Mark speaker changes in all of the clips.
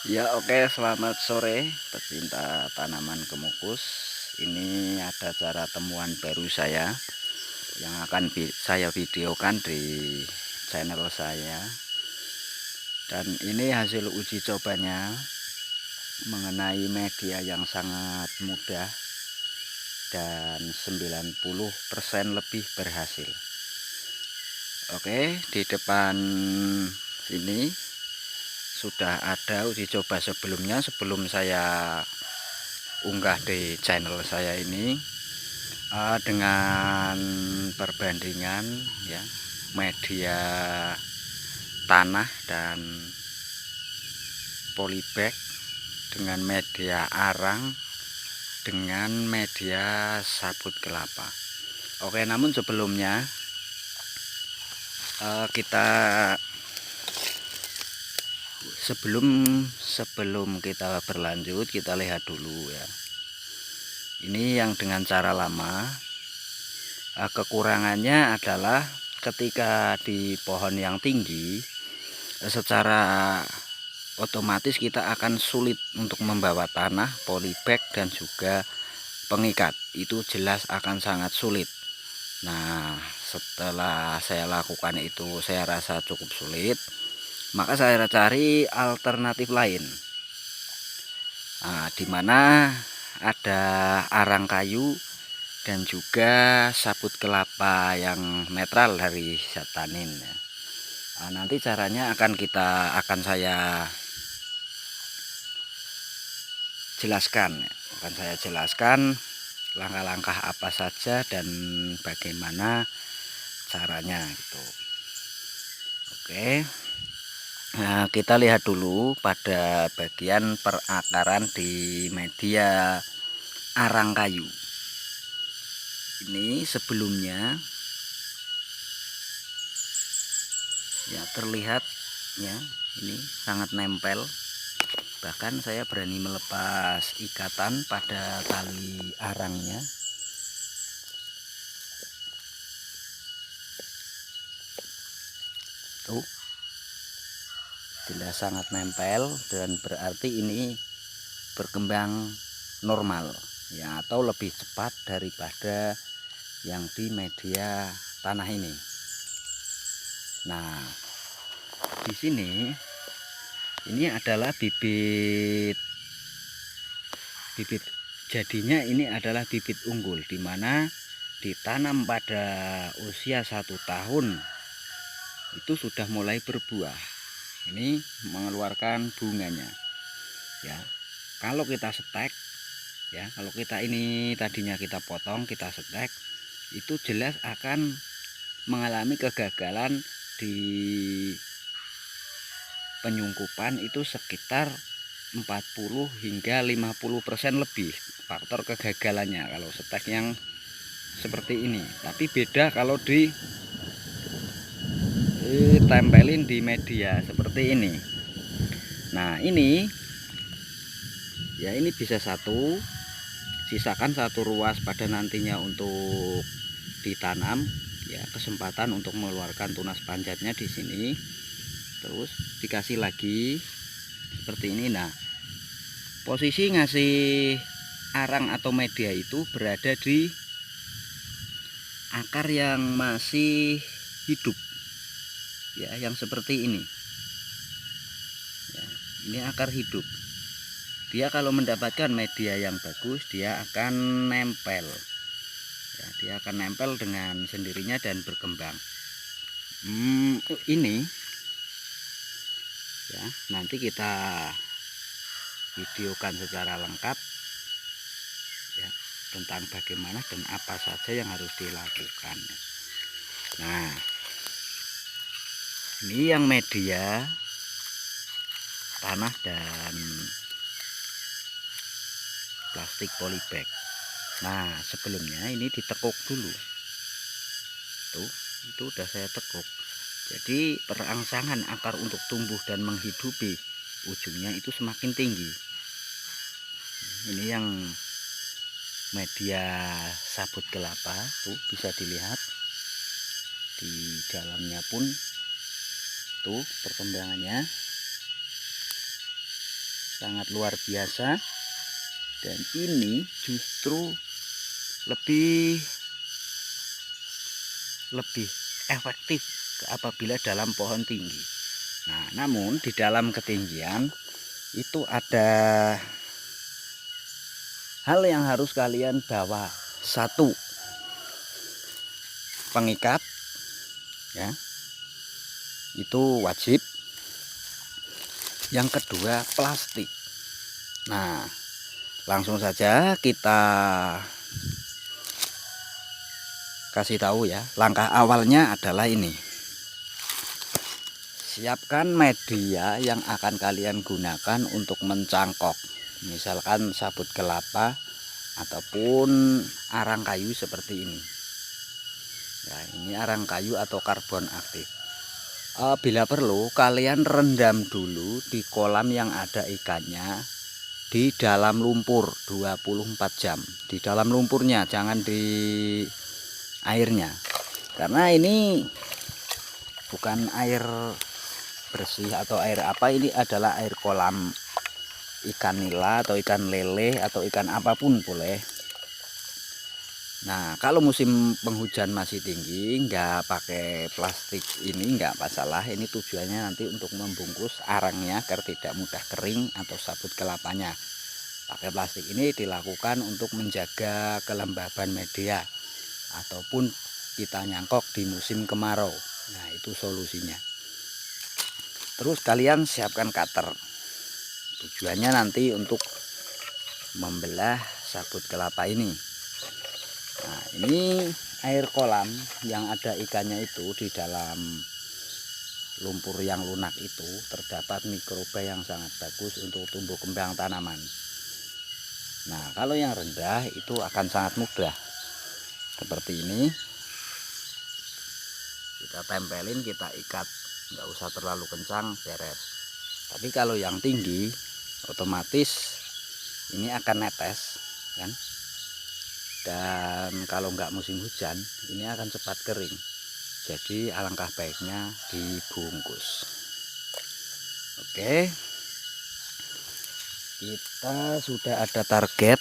Speaker 1: Ya oke, selamat sore pecinta tanaman kemukus. Ini ada cara temuan baru saya yang akan saya videokan di channel saya. Dan ini hasil uji cobanya mengenai media yang sangat mudah dan 90% lebih berhasil. Oke, di depan sini sudah ada uji coba sebelumnya sebelum saya unggah di channel saya ini, dengan perbandingan ya media tanah dan polybag dengan media arang dengan media sabut kelapa. Oke, namun sebelumnya kita sebelum kita berlanjut, kita lihat dulu ya. Ini yang dengan cara lama. Kekurangannya adalah ketika di pohon yang tinggi, secara otomatis kita akan sulit untuk membawa tanah, polybag dan juga pengikat. Itu jelas akan sangat sulit. Nah, setelah saya lakukan itu saya rasa cukup sulit, maka saya cari alternatif lain. Nah, di mana ada arang kayu dan juga sabut kelapa yang netral dari zat tanin ya. Nanti caranya akan saya jelaskan ya. Akan saya jelaskan langkah-langkah apa saja dan bagaimana caranya gitu. Oke. Nah, kita lihat dulu pada bagian perakaran di media arang kayu. Ini sebelumnya ya terlihat ya, ini sangat nempel. Bahkan saya berani melepas ikatan pada tali arangnya. Tuh, jelas sangat nempel dan berarti ini berkembang normal ya, atau lebih cepat daripada yang di media tanah ini. Nah, di sini ini adalah bibit jadinya, ini adalah bibit unggul di mana ditanam pada usia 1 tahun itu sudah mulai berbuah. Ini mengeluarkan bunganya ya. Kalau kita setek ya, kalau kita ini tadinya kita potong, kita setek, itu jelas akan mengalami kegagalan di penyungkupan itu sekitar 40 hingga 50% lebih faktor kegagalannya kalau setek yang seperti ini. Tapi beda kalau ditempelin di media seperti ini. Nah, ini ya, ini bisa satu, sisakan satu ruas pada nantinya untuk ditanam ya, kesempatan untuk mengeluarkan tunas panjatnya di sini. Terus dikasih lagi seperti ini. Nah, posisi ngasih arang atau media itu berada di akar yang masih hidup ya, yang seperti ini ya. Ini akar hidup. Dia kalau mendapatkan media yang bagus, dia akan nempel ya, dia akan nempel dengan sendirinya dan berkembang. Ini ya, nanti kita videokan secara lengkap ya, tentang bagaimana dan apa saja yang harus dilakukan. Nah, ini yang media tanah dan plastik polybag. Nah, sebelumnya ini ditekuk dulu. Tuh, itu udah saya tekuk. Jadi perangsangan akar untuk tumbuh dan menghidupi ujungnya itu semakin tinggi. Ini yang media sabut kelapa, tuh bisa dilihat di dalamnya pun tuh perkembangannya. sangat luar biasa, dan ini justru lebih efektif apabila dalam pohon tinggi. Nah, namun di dalam ketinggian itu ada hal yang harus kalian bawa. Satu, pengikat, ya, itu wajib. Yang kedua, plastik. Nah, langsung saja kita kasih tahu ya. Langkah awalnya adalah ini. Siapkan media yang akan kalian gunakan untuk mencangkok. Misalkan sabut kelapa ataupun arang kayu seperti ini. Ya, ini arang kayu atau karbon aktif. Bila perlu kalian rendam dulu di kolam yang ada ikannya di dalam lumpur 24 jam. Di dalam lumpurnya, jangan di airnya. Karena ini bukan air bersih atau air apa, ini adalah air kolam ikan nila atau ikan lele atau ikan apapun boleh. Nah, kalau musim penghujan masih tinggi, nggak pakai plastik ini nggak masalah. Ini tujuannya nanti untuk membungkus arangnya agar tidak mudah kering atau sabut kelapanya. Pakai plastik ini dilakukan untuk menjaga kelembaban media ataupun kita nyangkok di musim kemarau. Nah, itu solusinya. Terus kalian siapkan cutter. Tujuannya nanti untuk membelah sabut kelapa ini. Nah, ini air kolam yang ada ikannya itu, di dalam lumpur yang lunak itu terdapat mikroba yang sangat bagus untuk tumbuh kembang tanaman. Nah, kalau yang rendah itu akan sangat mudah. Seperti ini. Kita tempelin, kita ikat, nggak usah terlalu kencang, beres. Tapi kalau yang tinggi otomatis ini akan netes, kan? Dan kalau nggak musim hujan ini akan cepat kering, jadi alangkah baiknya dibungkus. Oke, kita sudah ada target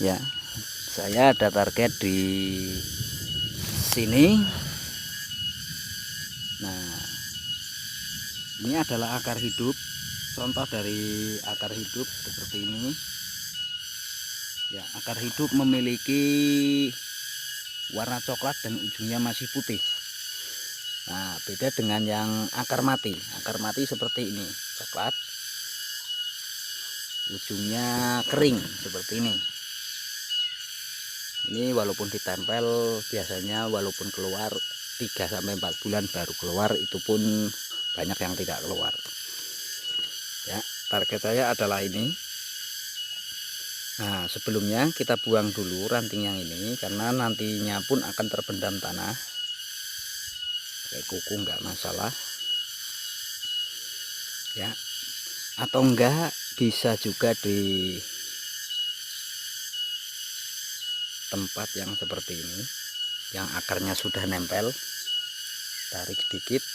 Speaker 1: ya, saya ada target di sini. Nah, ini adalah akar hidup, contoh dari akar hidup seperti ini. Ya, akar hidup memiliki warna coklat dan ujungnya masih putih. Nah, beda dengan yang akar mati. Akar mati seperti ini, coklat, ujungnya kering seperti ini. Ini walaupun ditempel biasanya walaupun keluar 3-4 bulan baru keluar, itu pun banyak yang tidak keluar. Ya, target saya adalah ini. Nah, sebelumnya kita buang dulu ranting yang ini karena nantinya pun akan terpendam tanah. Pakai kuku nggak masalah. Ya. Atau enggak bisa juga di tempat yang seperti ini yang akarnya sudah nempel. Tarik sedikit.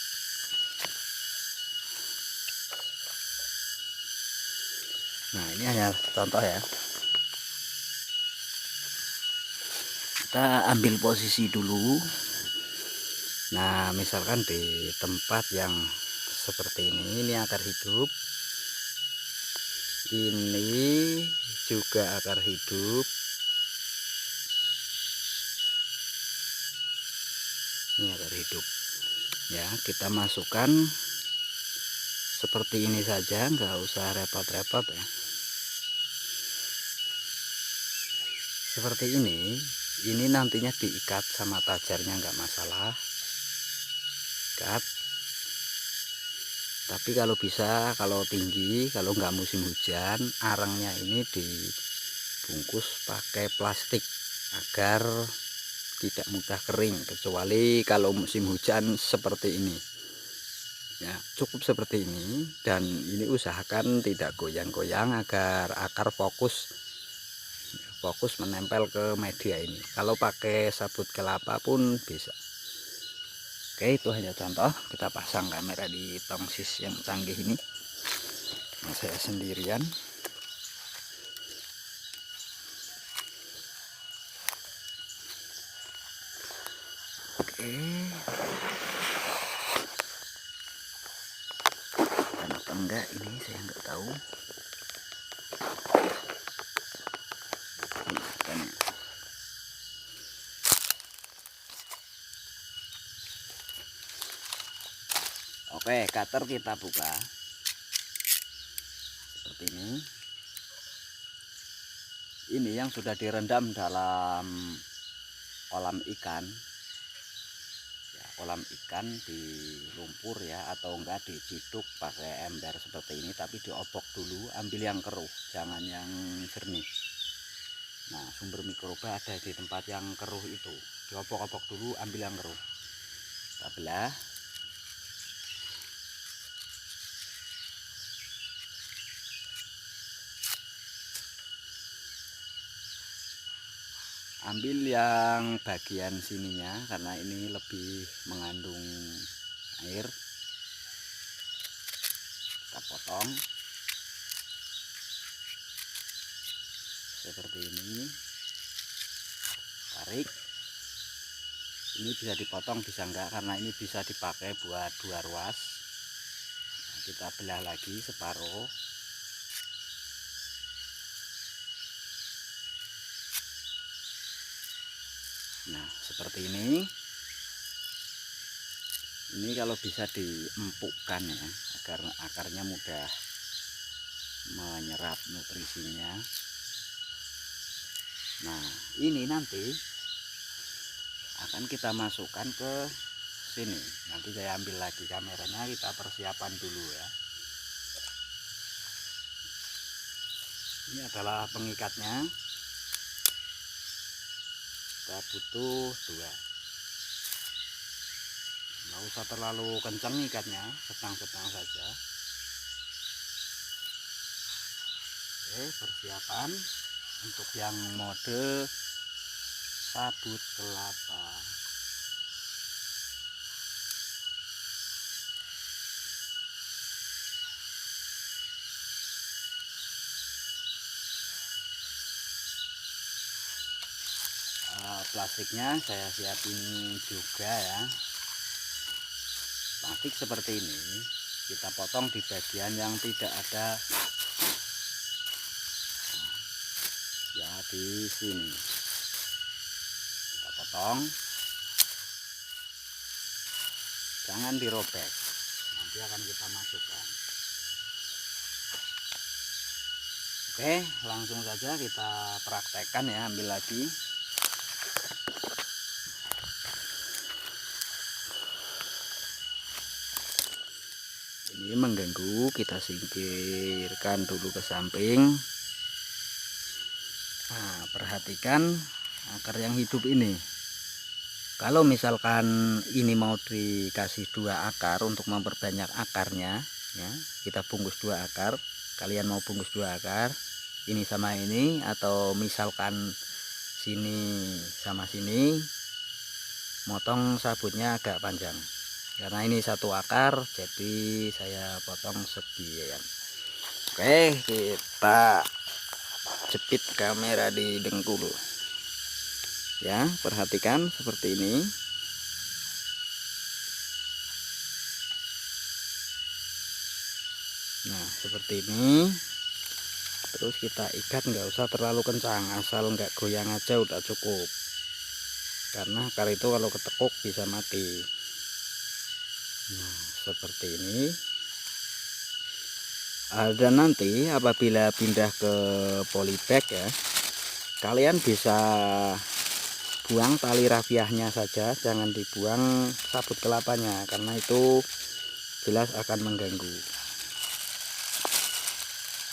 Speaker 1: Nah, ini hanya contoh ya. Kita ambil posisi dulu. Nah, misalkan di tempat yang seperti ini akar hidup, ini juga akar hidup, ini akar hidup ya. Kita masukkan seperti ini saja, nggak usah repot-repot ya. Seperti ini nantinya diikat sama tajarnya nggak masalah, ikat. Tapi kalau bisa, kalau tinggi, kalau nggak musim hujan, arangnya ini dibungkus pakai plastik agar tidak mudah kering, kecuali kalau musim hujan seperti ini ya. Cukup seperti ini, dan ini usahakan tidak goyang-goyang agar akar fokus menempel ke media ini. Kalau pakai sabut kelapa pun bisa. Oke, itu hanya contoh. Kita pasang kamera di tongsis yang canggih ini. Saya sendirian. Oke, dan apa enggak ini saya nggak tahu. Oke, cutter kita buka seperti ini. Ini yang sudah direndam dalam kolam ikan ya, kolam ikan di lumpur ya, atau enggak diciduk pakai ember seperti ini, tapi diobok dulu, ambil yang keruh, jangan yang jernih. Nah, sumber mikroba ada di tempat yang keruh itu, diobok-obok dulu, ambil yang keruh, kita belah. Ambil yang bagian sininya karena ini lebih mengandung air. Kita potong seperti ini, tarik. Ini bisa dipotong bisa enggak, karena ini bisa dipakai buat 2 ruas. Nah, kita belah lagi separuh. Nah, seperti ini. Ini kalau bisa diempukkan ya, agar akarnya mudah menyerap nutrisinya. Nah, ini nanti akan kita masukkan ke sini. Nanti saya ambil lagi kameranya, kita persiapan dulu ya. Ini adalah pengikatnya. Kita butuh 2. Nggak usah terlalu kencang ikatnya, sedang-sedang saja. Oke, persiapan untuk yang mode sabut kelapa. Plastiknya saya siapin juga ya. Plastik seperti ini kita potong di bagian yang tidak ada ya, di sini kita potong, jangan dirobek, nanti akan kita masukkan. Oke, langsung saja kita praktekkan ya. Ambil lagi. Ini mengganggu, kita singkirkan dulu ke samping. Nah, perhatikan akar yang hidup ini. Kalau misalkan ini mau dikasih 2 akar untuk memperbanyak akarnya ya, kita bungkus 2 akar. Kalian mau bungkus 2 akar, ini sama ini, atau misalkan sini sama sini, motong sabutnya agak panjang. Karena ini 1 akar, jadi saya potong sekian. Oke, kita jepit kamera di dengkul ya. Perhatikan seperti ini. Nah, seperti ini. Terus kita ikat, nggak usah terlalu kencang, asal nggak goyang aja udah cukup, karena akar itu kalau ketekuk bisa mati. Nah, seperti ini. Dan nanti apabila pindah ke polybag ya, kalian bisa buang tali rafiahnya saja, jangan dibuang sabut kelapanya, karena itu jelas akan mengganggu.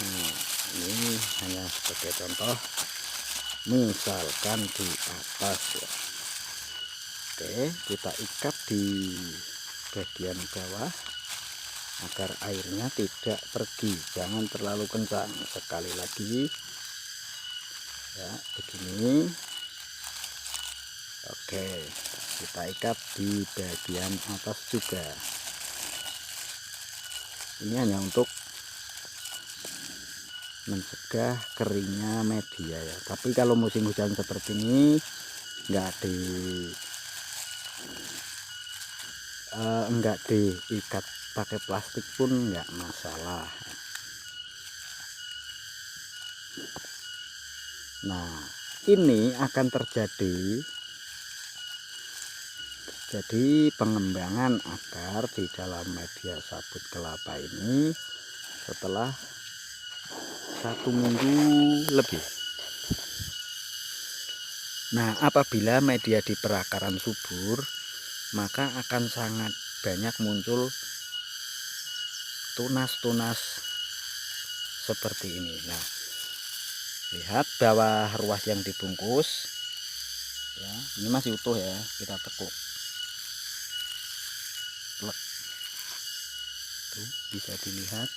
Speaker 1: Nah, ini hanya sebagai contoh, misalkan di atas ya. Oke, kita ikat di bagian bawah agar airnya tidak pergi, jangan terlalu kencang. Sekali lagi ya, begini. Oke, kita ikat di bagian atas juga. Ini hanya untuk mencegah keringnya media ya. Tapi kalau musim hujan seperti ini enggak diikat pakai plastik pun enggak masalah. Nah, ini akan terjadi pengembangan akar di dalam media sabut kelapa ini setelah 1 minggu lebih. Nah, apabila media di perakaran subur, maka akan sangat banyak muncul tunas-tunas seperti ini. Nah, lihat bawah ruas yang dibungkus ya, ini masih utuh ya, kita tekuk. Tuh, bisa dilihat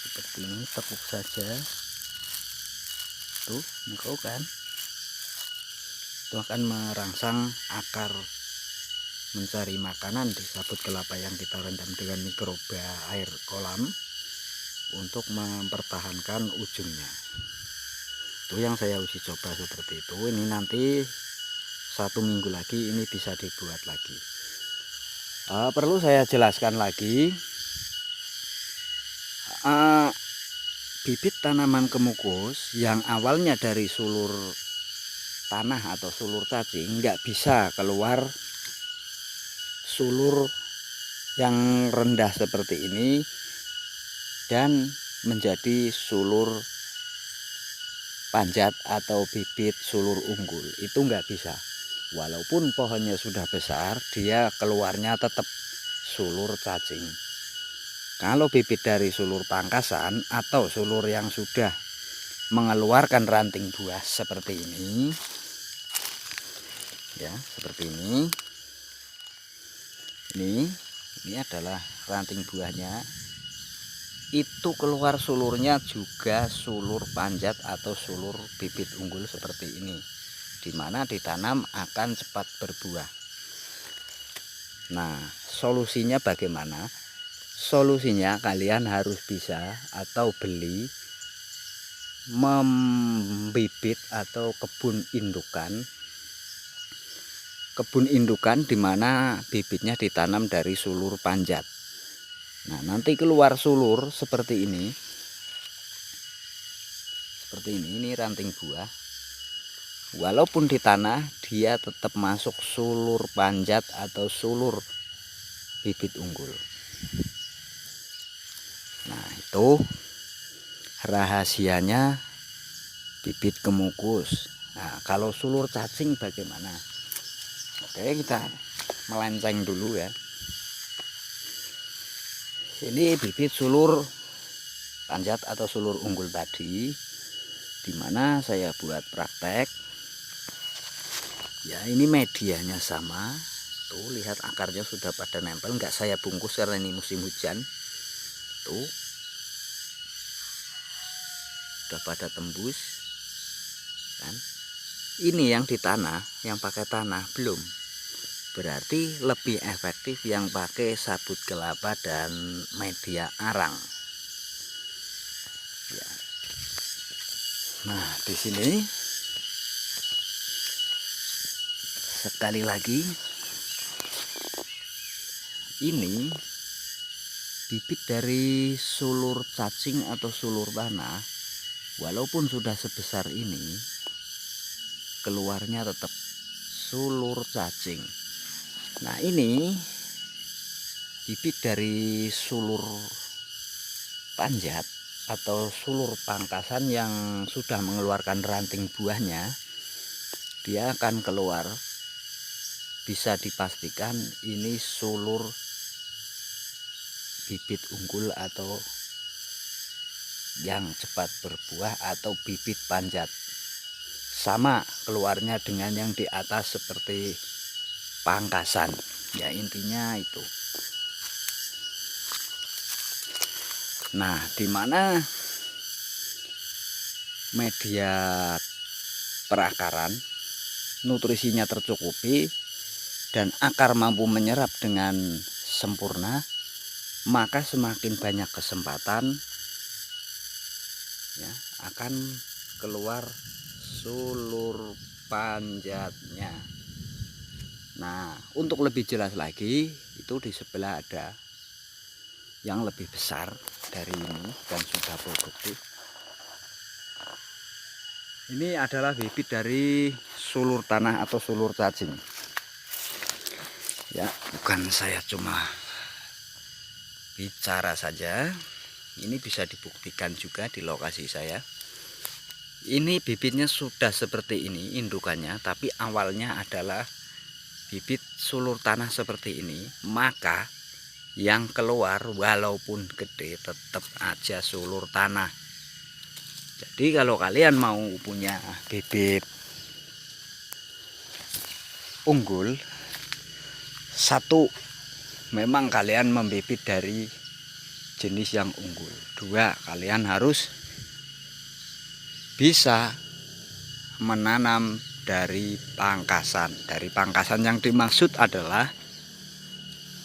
Speaker 1: seperti ini, tekuk saja. Tuh, engkau kan itu akan merangsang akar mencari makanan di sabut kelapa yang kita rendam dengan mikroba air kolam untuk mempertahankan ujungnya. Itu yang saya uji coba seperti itu. Ini nanti 1 minggu lagi ini bisa dibuat lagi. Perlu saya jelaskan lagi, bibit tanaman kemukus yang awalnya dari sulur tanah atau sulur cacing nggak bisa keluar sulur yang rendah seperti ini dan menjadi sulur panjat atau bibit sulur unggul. Itu nggak bisa. Walaupun pohonnya sudah besar, dia keluarnya tetap sulur cacing. Kalau bibit dari sulur pangkasan atau sulur yang sudah mengeluarkan ranting buah seperti ini ya, seperti ini adalah ranting buahnya, itu keluar sulurnya juga sulur panjat atau sulur bibit unggul seperti ini, dimana ditanam akan cepat berbuah. Nah, solusinya bagaimana? Solusinya kalian harus bisa atau beli membibit atau kebun indukan dimana bibitnya ditanam dari sulur panjat. Nah, nanti keluar sulur seperti ini, ini ranting buah. Walaupun di tanah, dia tetap masuk sulur panjat atau sulur bibit unggul. Nah, itu rahasianya bibit kemukus. Nah, kalau sulur cacing bagaimana? Oke, kita melenceng dulu ya. Ini bibit sulur panjat atau sulur unggul tadi, dimana saya buat praktek ya. Ini medianya sama, tuh lihat akarnya sudah pada nempel, nggak saya bungkus karena ini musim hujan. Tuh udah pada tembus kan. Ini yang di tanah, yang pakai tanah belum, berarti lebih efektif yang pakai sabut kelapa dan media arang ya. Nah, di sini sekali lagi, ini bibit dari sulur cacing atau sulur tanah, walaupun sudah sebesar ini, keluarnya tetap sulur cacing. Nah, ini bibit dari sulur panjat atau sulur pangkasan yang sudah mengeluarkan ranting buahnya, dia akan keluar. Bisa dipastikan ini sulur bibit unggul atau yang cepat berbuah atau bibit panjat. Sama keluarnya dengan yang di atas seperti pangkasan ya, intinya itu. Nah, dimana media perakaran nutrisinya tercukupi dan akar mampu menyerap dengan sempurna, maka semakin banyak kesempatan ya akan keluar sulur panjatnya. Nah, untuk lebih jelas lagi, itu di sebelah ada yang lebih besar dari ini dan sudah produktif. Ini adalah bibit dari sulur tanah atau sulur cacing. Ya, bukan saya cuma bicara saja. Ini bisa dibuktikan juga di lokasi saya. Ini bibitnya sudah seperti ini indukannya, tapi awalnya adalah bibit sulur tanah seperti ini, maka yang keluar walaupun gede tetap aja sulur tanah. Jadi kalau kalian mau punya bibit unggul, satu, memang kalian membibit dari jenis yang unggul. Dua, kalian harus bisa menanam dari pangkasan. Dari pangkasan yang dimaksud adalah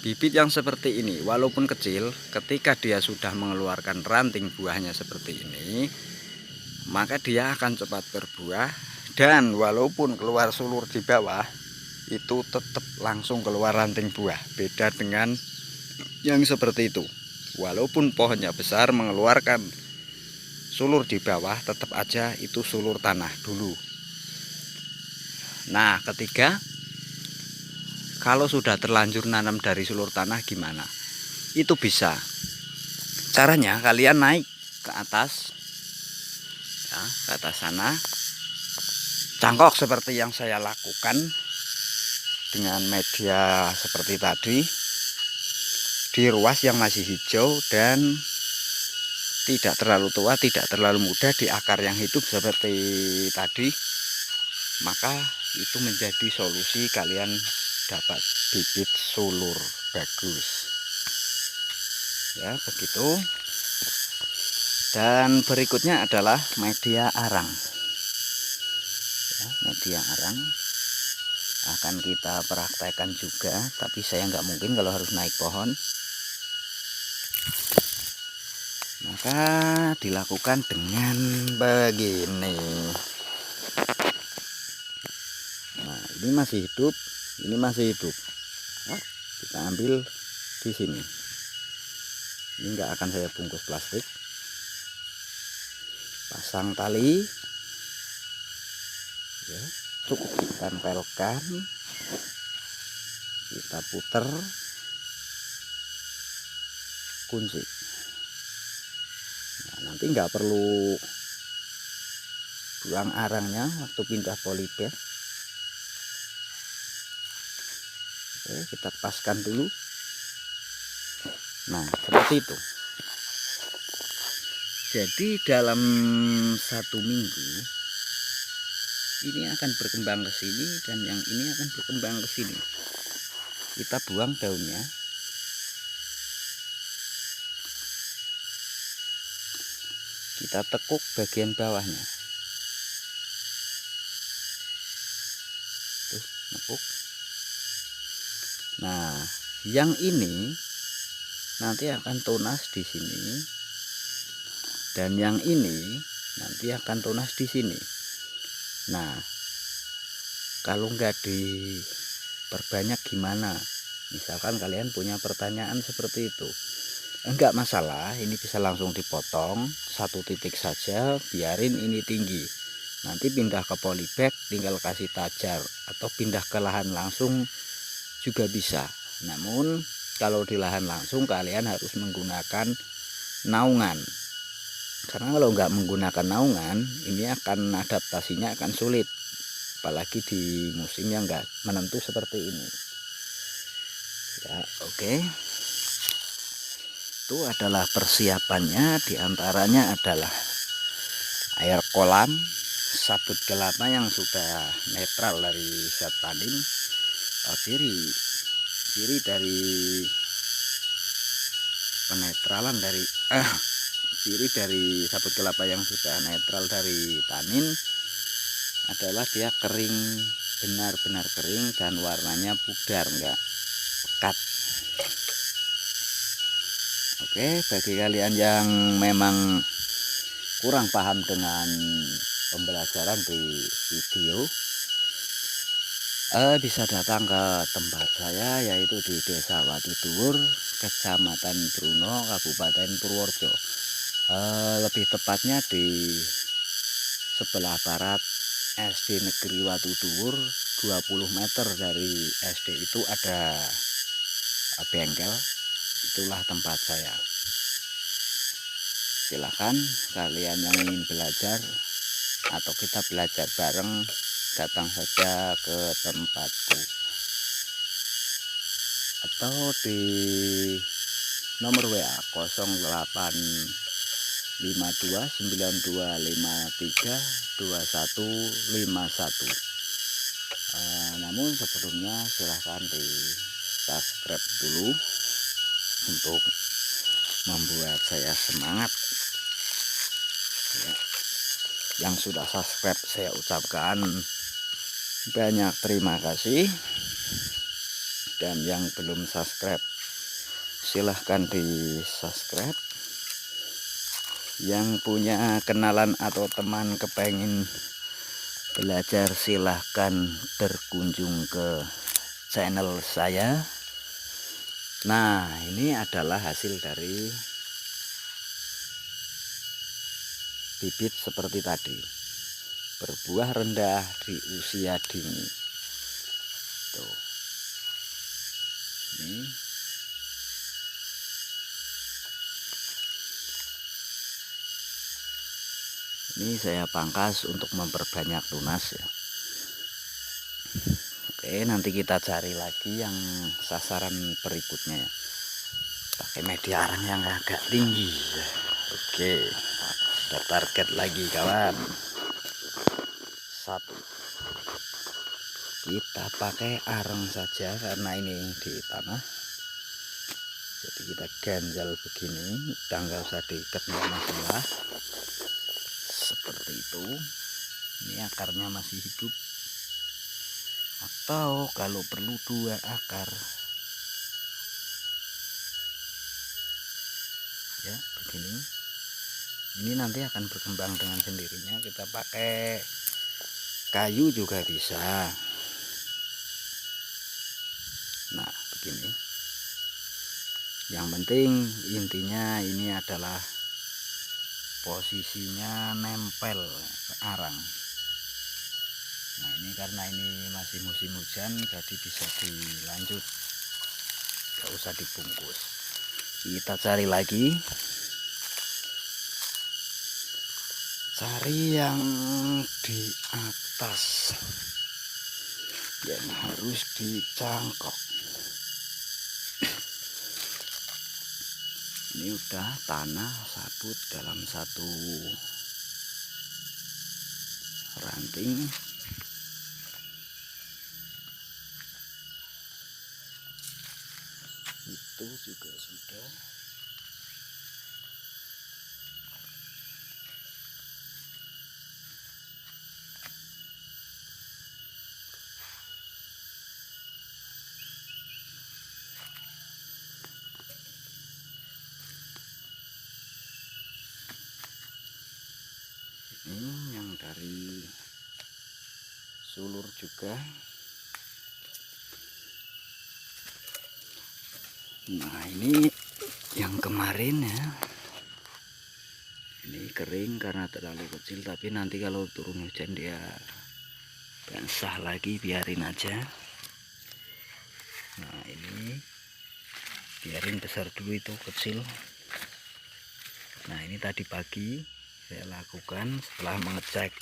Speaker 1: bibit yang seperti ini, walaupun kecil, ketika dia sudah mengeluarkan ranting buahnya seperti ini, maka dia akan cepat berbuah. Dan walaupun keluar sulur di bawah, itu tetap langsung keluar ranting buah. Beda dengan yang seperti itu, walaupun pohonnya besar mengeluarkan sulur di bawah, tetap aja itu sulur tanah dulu. Nah, ketiga, kalau sudah terlanjur nanam dari sulur tanah gimana? Itu bisa. Caranya kalian naik ke atas, ya, ke atas sana, cangkok seperti yang saya lakukan dengan media seperti tadi, di ruas yang masih hijau dan tidak terlalu tua, tidak terlalu muda, di akar yang hidup seperti tadi, maka itu menjadi solusi kalian dapat bibit sulur bagus. Ya, begitu. Dan berikutnya adalah media arang. Ya, media arang akan kita praktekkan juga, tapi saya nggak mungkin kalau harus naik pohon. Maka dilakukan dengan begini. Nah, ini masih hidup, ini masih hidup. Kita ambil di sini. Ini nggak akan saya bungkus plastik. Pasang tali, ya, cukup kita tempelkan, kita putar, kunci. Nah, nanti nggak perlu buang arangnya waktu pindah polybag. Oke, kita paskan dulu. Nah, seperti itu. Jadi dalam 1 minggu ini akan berkembang ke sini dan yang ini akan berkembang ke sini. Kita buang daunnya. Kita tekuk bagian bawahnya. Tuh, nekuk. Nah, yang ini nanti akan tunas di sini, dan yang ini nanti akan tunas di sini. Nah, kalau nggak diperbanyak gimana? Misalkan kalian punya pertanyaan seperti itu, enggak masalah, ini bisa langsung dipotong 1 titik saja, biarin ini tinggi. Nanti pindah ke polybag, tinggal kasih tajar, atau pindah ke lahan langsung juga bisa. Namun kalau di lahan langsung kalian harus menggunakan naungan, karena kalau nggak menggunakan naungan ini akan adaptasinya akan sulit, apalagi di musim yang nggak menentu seperti ini ya. Oke, itu adalah persiapannya. Diantaranya adalah air kolam, sabut kelapa yang sudah netral dari zat tanin, ciri dari penetralan dari ciri dari sabut kelapa yang sudah netral dari tanin adalah dia kering, benar-benar kering, dan warnanya pudar, enggak pekat. Oke, bagi kalian yang memang kurang paham dengan pembelajaran di video, bisa datang ke tempat saya, yaitu di Desa Watuduwur, Kecamatan Bruno, Kabupaten Purworejo. Lebih tepatnya di sebelah barat SD Negeri Watuduwur, 20 meter dari SD itu ada bengkel. Itulah tempat saya. Silakan kalian yang ingin belajar atau kita belajar bareng, datang saja ke tempatku atau di nomor WA 085292532151. Namun sebelumnya silahkan di subscribe dulu untuk membuat saya semangat ya. Yang sudah subscribe saya ucapkan banyak terima kasih, dan yang belum subscribe silahkan di subscribe. Yang punya kenalan atau teman kepengen belajar silahkan berkunjung ke channel saya. Nah, ini adalah hasil dari bibit seperti tadi, berbuah rendah di usia dini. Tuh, ini saya pangkas untuk memperbanyak tunas ya. Oke, nanti kita cari lagi yang sasaran berikutnya ya, pakai media arang yang agak tinggi ya. Oke, ada target lagi kawan. Satu, kita pakai arang saja karena ini di tanah, jadi kita ganjal begini, udah nggak usah diikat, nggak masalah. Seperti itu. Ini akarnya masih hidup, atau kalau perlu 2 akar ya, begini. Ini nanti akan berkembang dengan sendirinya. Kita pakai kayu juga bisa. Nah, begini. Yang penting intinya ini adalah posisinya nempel ke arang. Nah, ini karena ini masih musim hujan, jadi bisa dilanjut, gak usah dibungkus. Kita cari lagi, cari yang di atas yang harus dicangkok. Ini udah tanah sabut dalam satu ranting. Itu juga sudah. Ini yang dari sulur juga. Nah, ini yang kemarin ya, ini kering karena terlalu kecil, tapi nanti kalau turun hujan dia basah lagi, biarin aja. Nah, ini biarin besar dulu, itu kecil. Nah, ini tadi pagi saya lakukan setelah mengecek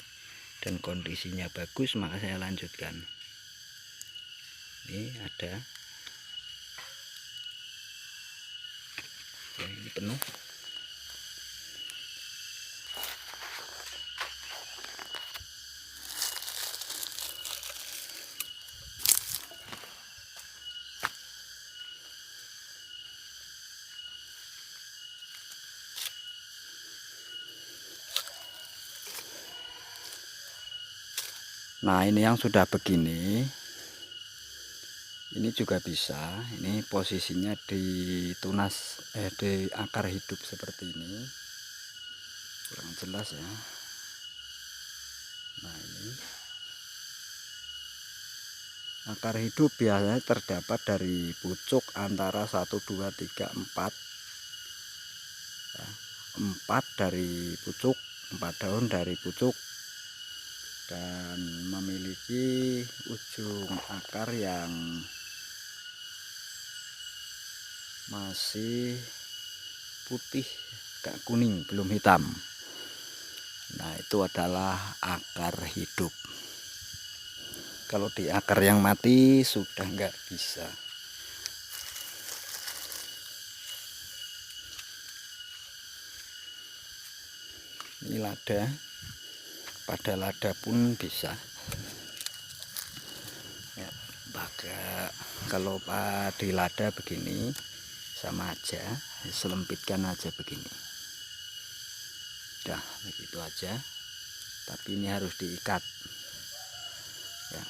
Speaker 1: dan kondisinya bagus, maka saya lanjutkan. Ini ada ya, ini penuh. Nah, ini yang sudah begini, Ini juga bisa. Ini posisinya di tunas di akar hidup seperti ini. Kurang jelas ya. Nah, ini akar hidup biasanya terdapat dari pucuk antara 1, 2, 3, 4 ya. 4 dari pucuk, 4 daun dari pucuk, dan memiliki ujung akar yang masih putih, agak kuning, belum hitam. Nah, itu adalah akar hidup. Kalau di akar yang mati sudah nggak bisa. Ini lada, pada lada pun bisa ya. Kalau di lada begini sama aja, selempitkan aja begini, udah begitu aja. Tapi ini harus diikat ya.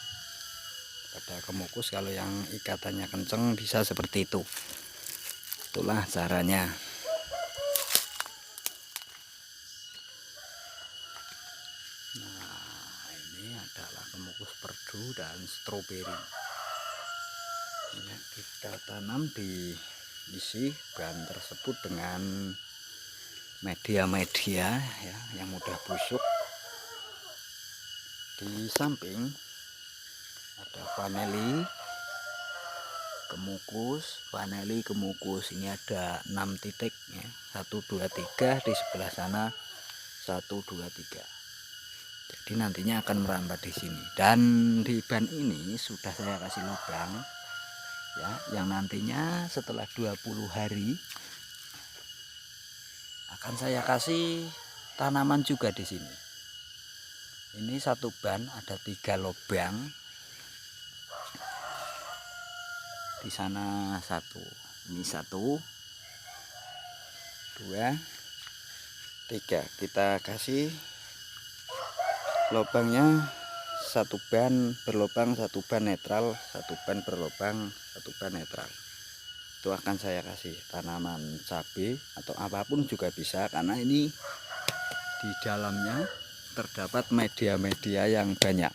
Speaker 1: Pada kemukus kalau yang ikatannya kenceng bisa seperti itu. Itulah caranya. Nah, ini adalah kemukus perdu dan stroberi. Ini kita tanam di isi bahan tersebut dengan media-media ya yang mudah busuk. Di samping ada vanili, kemukus, vanili, kemukus. Ini ada 6 titik ya. 1, 2, 3 di sebelah sana, 1, 2, 3. Jadi nantinya akan merambat di sini. Dan di ban ini sudah saya kasih lubang ya, yang nantinya setelah 20 hari akan saya kasih tanaman juga di sini. Ini satu ban ada 3 lubang. Di sana 1, ini 1, 2, 3. Kita kasih lubangnya 1 ban berlubang, 1 ban netral, 1 ban berlubang, 1 ban netral. Itu akan saya kasih tanaman cabai atau apapun juga bisa, karena ini di dalamnya terdapat media-media yang banyak.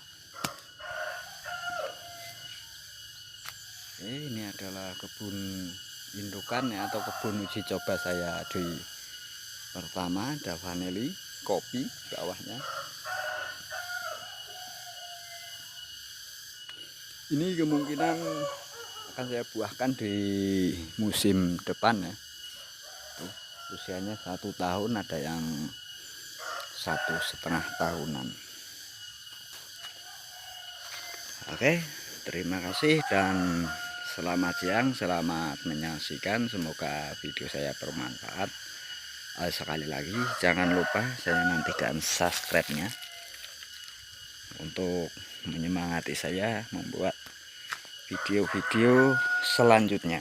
Speaker 1: Ini adalah kebun indukan ya, atau kebun uji coba saya. Di pertama ada vanili, kopi bawahnya. Ini kemungkinan akan saya buahkan di musim depan ya. Tuh, usianya 1 tahun, ada yang 1,5 tahunan. Oke, terima kasih dan selamat siang, selamat menyaksikan. Semoga video saya bermanfaat. Sekali lagi jangan lupa saya nantikan subscribe-nya untuk menyemangati saya membuat video-video selanjutnya.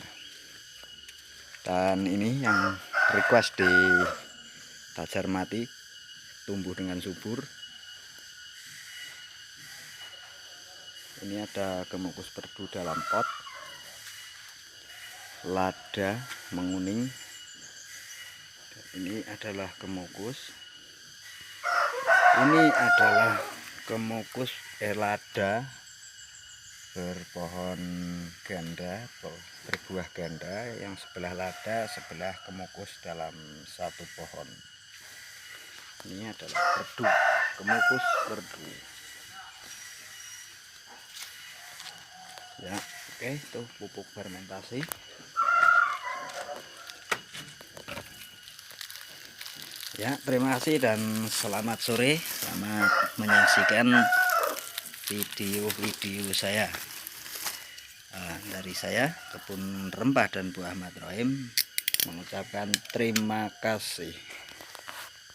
Speaker 1: Dan ini yang request di Tajar Mati tumbuh dengan subur. Ini ada kemukus perdu dalam pot, lada menguning. Ini adalah kemukus. Ini adalah kemukus lada berpohon ganda, berbuah ganda. Yang sebelah lada, sebelah kemukus dalam satu pohon. Ini adalah perdu, kemukus perdu. Ya, oke, itu pupuk fermentasi. Ya, terima kasih dan selamat sore. Selamat menyaksikan video-video saya. Dari saya, Kebun Rempah dan Buah Ahmad Rohim, mengucapkan terima kasih.